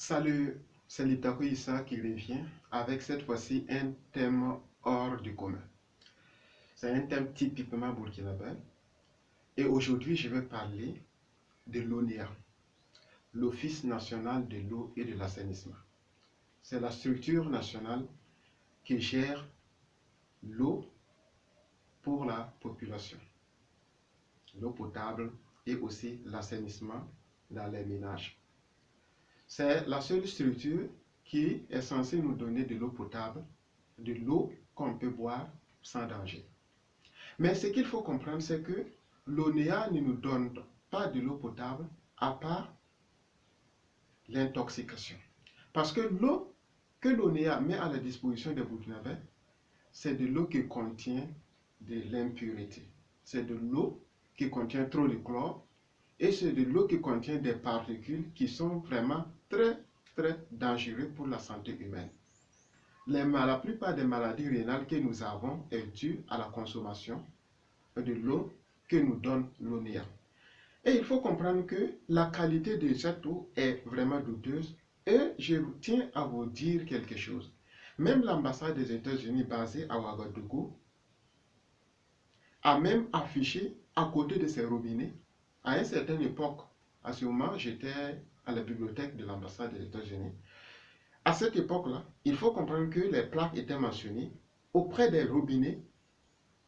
Salut, c'est Liptako Issa qui revient avec cette fois-ci un thème hors du commun. C'est un thème typiquement burkinabé. Et aujourd'hui, je vais parler de l'ONEA, l'Office national de l'eau et de l'assainissement. C'est la structure nationale qui gère l'eau pour la population, l'eau potable et aussi l'assainissement dans les ménages. C'est la seule structure qui est censée nous donner de l'eau potable, de l'eau qu'on peut boire sans danger. Mais ce qu'il faut comprendre, c'est que l'ONEA ne nous donne pas de l'eau potable à part l'intoxication. Parce que l'eau que l'ONEA met à la disposition des Burkinabés, c'est de l'eau qui contient de l'impureté. C'est de l'eau qui contient trop de chlore et c'est de l'eau qui contient des particules qui sont vraiment très dangereuses pour la santé humaine. La plupart des maladies rénales que nous avons est due à la consommation de l'eau que nous donne l'ONEA. Et il faut comprendre que la qualité de cette eau est vraiment douteuse. Et je tiens à vous dire quelque chose. Même l'ambassade des États-Unis basée à Ouagadougou a même affiché à côté de ses robinets. À une certaine époque, à ce moment, j'étais à la bibliothèque de l'ambassade des États-Unis. À cette époque-là, il faut comprendre que les plaques étaient mentionnées auprès des robinets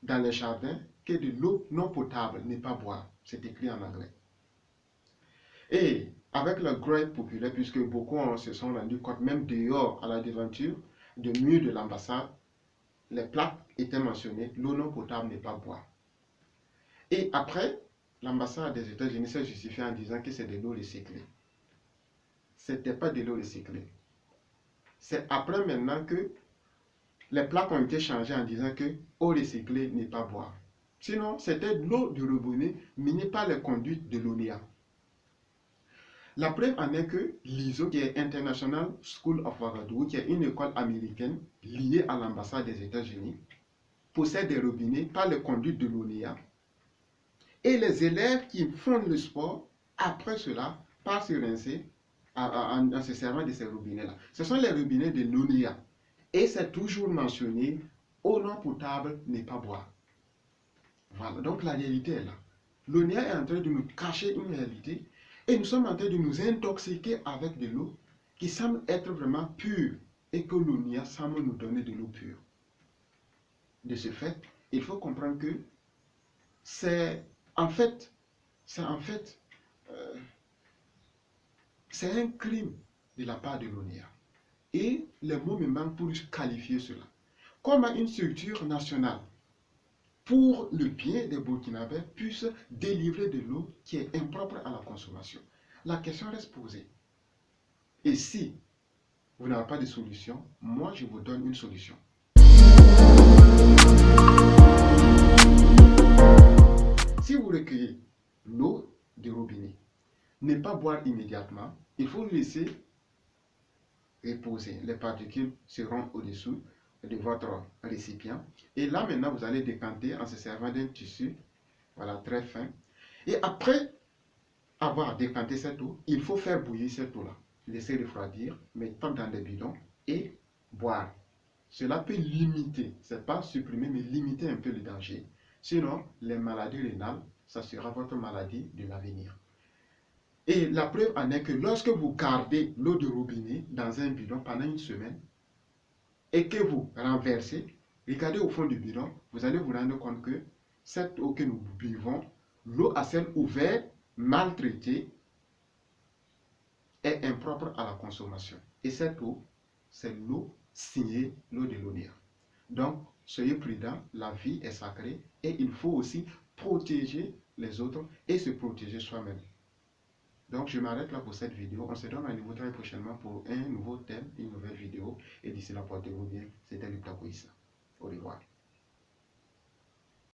dans les jardins que de l'eau non potable n'est pas boire. C'est écrit en anglais. Et avec le grève populaire, puisque beaucoup se sont rendus compte, même dehors à la devanture du mur de l'ambassade, les plaques étaient mentionnées, l'eau non potable n'est pas boire. Et après, l'ambassade des États-Unis s'est justifiée en disant que c'est de l'eau recyclée. Ce n'était pas de l'eau recyclée. C'est après maintenant que les plaques ont été changées en disant que eau recyclée n'est pas boire. Sinon, c'était de l'eau du robinet menée par les conduites de l'ONEA. La preuve en est que l'ISO, qui est International School of Ouagadougou, qui est une école américaine liée à l'ambassade des États-Unis, possède des robinets par les conduites de l'ONEA. Et les élèves qui font le sport, après cela, passent se rincer en se servant de ces robinets-là. Ce sont les robinets de l'ONEA. Et c'est toujours mentionné, eau non potable n'est pas boire. Voilà, donc la réalité est là. L'ONEA est en train de nous cacher une réalité et nous sommes en train de nous intoxiquer avec de l'eau qui semble être vraiment pure et que l'ONEA semble nous donner de l'eau pure. De ce fait, il faut comprendre que c'est un crime de la part de l'ONEA. Et les mots me manquent pour qualifier cela. Comment une structure nationale, pour le bien des Burkinabés, puisse délivrer de l'eau qui est impropre à la consommation. La question reste posée. Et si vous n'avez pas de solution, moi je vous donne une solution. Si vous recueillez l'eau du robinet, ne pas boire immédiatement, il faut laisser reposer. Les particules seront au-dessous de votre récipient. Et là maintenant, vous allez décanter en se servant d'un tissu, voilà, très fin. Et après avoir décanté cette eau, il faut faire bouillir cette eau-là. Laisser refroidir, mettre dans des bidons et boire. Cela peut limiter, c'est pas supprimer, mais limiter un peu le danger. Sinon, les maladies rénales, ça sera votre maladie de l'avenir. Et la preuve en est que lorsque vous gardez l'eau de robinet dans un bidon pendant une semaine et que vous renversez, regardez au fond du bidon, vous allez vous rendre compte que cette eau que nous buvons, l'eau à ciel ouvert, maltraitée, est impropre à la consommation. Et cette eau, c'est l'eau signée, l'eau de l'ONEA. Donc, soyez prudents, la vie est sacrée et il faut aussi protéger les autres et se protéger soi-même. Donc, je m'arrête là pour cette vidéo. On se donne rendez-vous très prochainement pour un nouveau thème, une nouvelle vidéo. Et d'ici là, portez-vous bien. C'était Liptako Issa. Au revoir.